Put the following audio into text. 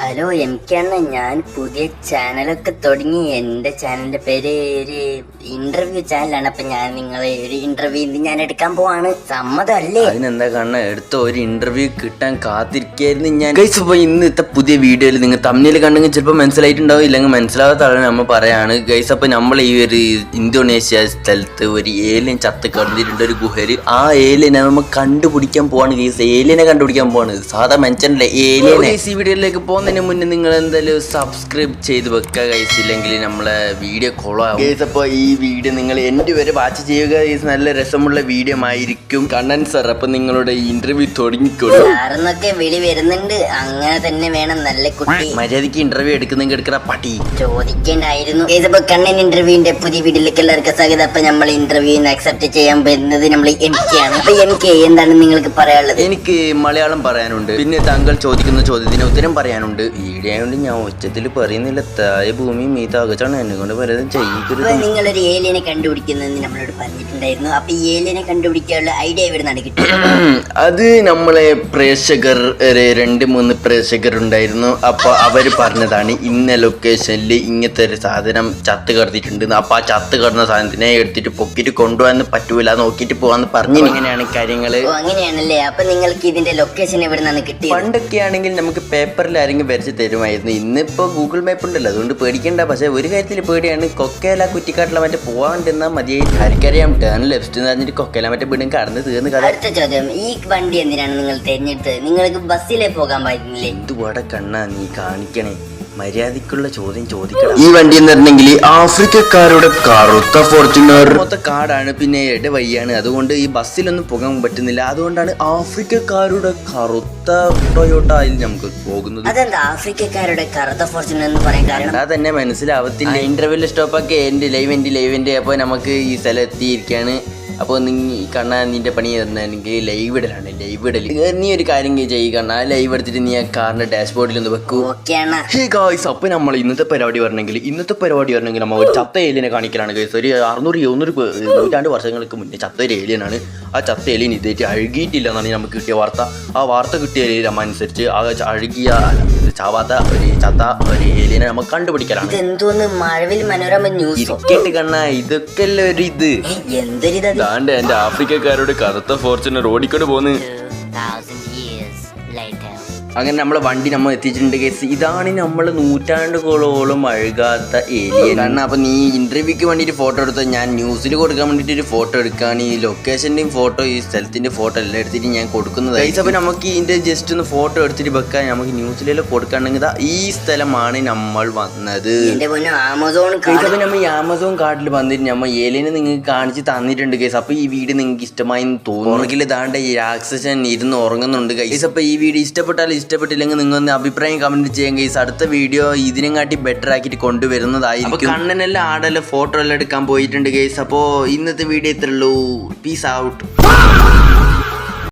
Hello MK അണ്ണ, ഞാൻ പുതിയ ചാനലൊക്കെ തുടങ്ങി. എൻ്റെ ചാനലിന്റെ പേര് ഒരു ഇന്റർവ്യൂ ചാനലാണ്. അപ്പൊ ഞാൻ നിങ്ങളെ ഒരു ഇന്റർവ്യൂ ഞാൻ എടുക്കാൻ പോവാണ്. സമ്മതമല്ലേ? അതിനെന്താ കാരണം എടുത്ത ഒരു ഇന്റർവ്യൂ കിട്ടാൻ കാത്തിരിക്കായിരുന്നു ഞാൻ. ഗൈസ്, അപ്പൊ ഇന്നത്തെ പുതിയ വീഡിയോയിൽ നിങ്ങൾ തമ്മിൽ കണ്ടെങ്കിൽ ചിലപ്പോൾ മനസ്സിലായിട്ടുണ്ടാവും, ഇല്ലെങ്കിൽ മനസ്സിലാവാത്ത ആളെ നമ്മൾ പറയാണ്. ഗൈസ്, അപ്പൊ നമ്മൾ ഈ ഒരു ഇന്തോനേഷ്യ സ്ഥലത്ത് ഒരു ഏലിയൻ ചത്ത് കിടന്നിട്ടുണ്ട്, ഒരു ഗുഹര്. ആ ഏലിയനെ നമ്മൾ കണ്ടുപിടിക്കാൻ പോവാണ് ഗൈസ്. ഏലിയനെ കണ്ടുപിടിക്കാൻ പോവാണ്, സാധാ മെൻഷനല്ലേ ഏലിയനെ. ഈ വീഡിയോയിലേക്ക് പോകുന്നതിന് മുന്നേ നിങ്ങൾ എന്തായാലും സബ്സ്ക്രൈബ് ചെയ്ത് വെക്കുക ഗൈസ്, ഇല്ലെങ്കിൽ നമ്മളെ വീഡിയോ കോളോ ആവും ഗൈസ്. അപ്പോൾ ഈ വീഡിയോ നിങ്ങൾ എൻ്റെ വരെ വാച്ച് ചെയ്യുക ഗൈസ്. നല്ല രസമുള്ള വീഡിയോ ആയിരിക്കും. കണ്ണൻ സർ, അപ്പൊ നിങ്ങളുടെ ഇന്റർവ്യൂ തുടങ്ങിക്കോളൂ. സാറെന്നൊക്കെ വിളി വരുന്നുണ്ട്, അങ്ങനെ തന്നെ വേണം. നല്ല കുട്ടി മര്യാദയ്ക്ക് ഇന്റർവ്യൂ എടുക്കുന്നെങ്കിൽ എടുക്കുന്ന പട്ടി ചോദിക്കേണ്ടായിരുന്നു. അപ്പൊ കണ്ണൻ ഇന്റർവ്യൂവിന്റെ പുതിയ വീഡിയോയിലേക്ക് എല്ലാവർക്കും സ്വാഗതം. അപ്പൊ നമ്മൾ ഇന്റർവ്യൂ അക്സെപ്റ്റ് ചെയ്യാൻ പറ്റുന്നത് നമ്മൾ MK ആണ്. അപ്പൊ MK എന്താണ് നിങ്ങൾക്ക് പറയാനുള്ളത്? എനിക്ക് മലയാളം പറയാനുണ്ട്, പിന്നെ താങ്കൾ ചോദിക്കുന്ന ചോദ്യത്തിന് ഉത്തരം പറയാനുണ്ട്. വീഡിയോ കൊണ്ട് ഞാൻ ഉച്ചത്തിൽ പറയുന്നില്ല, താഴെ ഭൂമി മീതാകച്ചാണ് എന്നെ കൊണ്ട് പലതും ചെയ്യിക്കരുത്. നിങ്ങളൊരു ഏലിയനെ കണ്ടുപിടിക്കുന്നതെന്ന് നമ്മളോട് പറഞ്ഞിട്ടുണ്ടായിരുന്നു. അപ്പൊ ഈ ഏലിയനെ കണ്ടുപിടിക്കാനുള്ള ഐഡിയ എവിടുന്നാണ് കിട്ടിയത്? അത് നമ്മളെ പ്രേക്ഷകർ 2-3 പ്രേക്ഷകർ ഉണ്ടായിരുന്നു. അപ്പൊ അവര് പറഞ്ഞതാണ് ഇന്ന ലൊക്കേഷനിൽ ഇങ്ങനത്തെ ഒരു സാധനം ചത്ത് കിടത്തിയിട്ടുണ്ട്. അപ്പൊ ആ ചത്ത് കിടന്ന സാധനത്തിനെ എടുത്തിട്ട് പൊക്കിട്ട് കൊണ്ടുപോകാൻ പറ്റൂല, നോക്കിട്ട് പോവാന്ന് പറഞ്ഞു. ഇങ്ങനെയാണ് കാര്യങ്ങള്. അങ്ങനെയാണല്ലേ? അപ്പൊ നിങ്ങൾക്ക് ഇതിന്റെ ലൊക്കേഷൻ എവിടുന്നാണ് കിട്ടിയത്? പണ്ടൊക്കെ ആണെങ്കിൽ നമുക്ക് പേപ്പറിൽ ആരെങ്കിലും വരച്ച് തരുമായിരുന്നു. ഇന്നിപ്പോ ഗൂഗിൾ മാപ്പ് ഉണ്ടല്ലോ, അതുകൊണ്ട് പേടിക്കണ്ട. പക്ഷെ ഒരു കാര്യത്തിൽ പേടിയാണ്, കൊക്കയില കുറ്റിക്കാട്ടില മറ്റേ പോവാണ്ടെന്നാൽ മതിയായി. ആർക്കറിയാം, ടേൺ ലെഫ്റ്റ് എന്ന് പറഞ്ഞിട്ട് കൊക്കയില മറ്റേ വീടും കടന്ന് തീർന്ന് കഥ. അടുത്ത ചോദ്യം, ഈ വണ്ടി എന്തിനാണ് നിങ്ങൾ തിരഞ്ഞെടുത്തത്? നിങ്ങൾക്ക് ബസ്സിലേ പോകാൻ പറ്റുന്നില്ലേ? എന്തുവാടെ കണ്ണാ നീ കാണിക്കണേ? മര്യാദക്കുള്ള ചോദ്യം ചോദിക്കണം. ഈ വണ്ടി എന്ന് പറഞ്ഞെങ്കിൽ ആഫ്രിക്കക്കാരുടെ കറുത്ത ഫോർച്യൂണർ മൊത്തം കാടാണ്, പിന്നെ വയ്യാണ്. അതുകൊണ്ട് ഈ ബസ്സിലൊന്നും പോകാൻ പറ്റുന്നില്ല. അതുകൊണ്ടാണ് ആഫ്രിക്കക്കാരുടെ കറുത്ത ടൊയോട്ട അതിൽ നമുക്ക് പോകുന്നത്. അതെന്താ ആഫ്രിക്കക്കാരുടെ കറുത്ത ഫോർച്യൂണർ എന്ന് പറയാൻ കാരണം? അതന്നെ മനസ്സിലാവത്തില്ല. ഇന്റർവ്യൂവിൽ സ്റ്റോപ്പൊക്കെ എൻ്റെ ലൈവ്. അപ്പോൾ നമുക്ക് ഈ സ്ഥലം എത്തിയിരിക്കുകയാണ്. അപ്പോൾ കണ്ണാ നിന്റെ പണി തരണമെങ്കിൽ ലൈവ് ഇടലാണ്. നീ ഒരു കാര്യം ചെയ്യ് കണ്ണാ, ലൈവ് എടുത്തിട്ട് നീ ആ കാറിന്റെ ഡാഷ്ബോർഡിൽ ഒന്ന് വെക്കൂ. അപ്പൊ നമ്മൾ ഇന്നത്തെ പരിപാടി പറഞ്ഞെങ്കിൽ നമ്മൾ ഒരു ചത്ത ഏലിയനെ കാണിക്കലാണ് ഗൈസ്. ഒരു 600-700 വർഷങ്ങൾക്ക് മുന്നേ ചത്ത ഒരു ഏലിയനാണ്. ആ ചത്ത ഏലിയൻ ഇതേറ്റ് അഴുകിയിട്ടില്ല എന്നാണ് നമുക്ക് കിട്ടിയ വാർത്ത. ആ വാർത്ത കിട്ടിയ ഏലിയൻ അനുസരിച്ച് ആ അഴുകിയ ചാവാത്ത ഒരു ചത്ത ഒരു ഏലിയനെ നമുക്ക് കണ്ടുപിടിക്കലാണ്. മഴവിൽ മനോരമ ന്യൂസ് ഇരിക്കട്ട് കണ്ണാ, ഇതൊക്കെ അല്ലേ ഒരു ഇത്. എന്തൊരിതാ എന്റെ ആഫ്രിക്കക്കാരുടെ കറുത്ത ഫോർച്യൂണർ ഓടിക്കൊണ്ട് പോന്ന്. അങ്ങനെ നമ്മളെ വണ്ടി നമ്മൾ എത്തിച്ചിട്ടുണ്ട് ഗൈസ്. ഇതാണ് നമ്മൾ നൂറ്റാണ്ടുകളോളം അഴുകാത്ത ഏലിയൻ. കാരണം അപ്പൊ നീ ഇന്റർവ്യൂക്ക് വേണ്ടിയിട്ട് ഫോട്ടോ എടുത്ത, ഞാൻ ന്യൂസിൽ കൊടുക്കാൻ വേണ്ടിയിട്ട് ഒരു ഫോട്ടോ എടുക്കുകയാണ്. ഈ ലൊക്കേഷന്റെയും ഫോട്ടോ, ഈ സ്ഥലത്തിന്റെ ഫോട്ടോ എല്ലാം എടുത്തിട്ട് ഞാൻ കൊടുക്കുന്നത് ഗൈസ്. അപ്പൊ നമുക്ക് ഇതിന്റെ ജസ്റ്റ് ഒന്ന് ഫോട്ടോ എടുത്തിട്ട് വെക്കാൻ, നമുക്ക് ന്യൂസിലെല്ലാം കൊടുക്കുകയാണെങ്കിൽ ഈ സ്ഥലമാണ് നമ്മൾ വന്നത്. അപ്പൊ നമ്മൾ ഈ ആമസോൺ കാർഡിൽ വന്നിട്ട് നമ്മൾ ഏലിയനെ നിങ്ങൾക്ക് കാണിച്ച് തന്നിട്ടുണ്ട് ഗൈസ്. അപ്പൊ ഈ വീഡിയോ നിങ്ങൾക്ക് ഇഷ്ടമായി തോന്നുമെങ്കിൽ ഇതാണ്ട് ഈ രാക്ഷസൻ ഇരുന്ന് ഉറങ്ങുന്നുണ്ട് ഗൈസ്. അപ്പൊ ഈ വീഡിയോ ഇഷ്ടപ്പെട്ടില്ലെങ്കിൽ നിങ്ങളൊന്ന് അഭിപ്രായം കമന്റ് ചെയ്യാൻ ഗൈസ്. അടുത്ത വീഡിയോ ഇതിനെ കാട്ടി ബെറ്റർ ആക്കിയിട്ട് കൊണ്ടുവരുന്നതായിരിക്കും. കണ്ണനെല്ലാം ആടെല്ലാം ഫോട്ടോ എല്ലാം എടുക്കാൻ പോയിട്ടുണ്ട് ഗൈസ്. അപ്പോൾ ഇന്നത്തെ വീഡിയോ ഇത്രയുള്ളൂ. Peace out.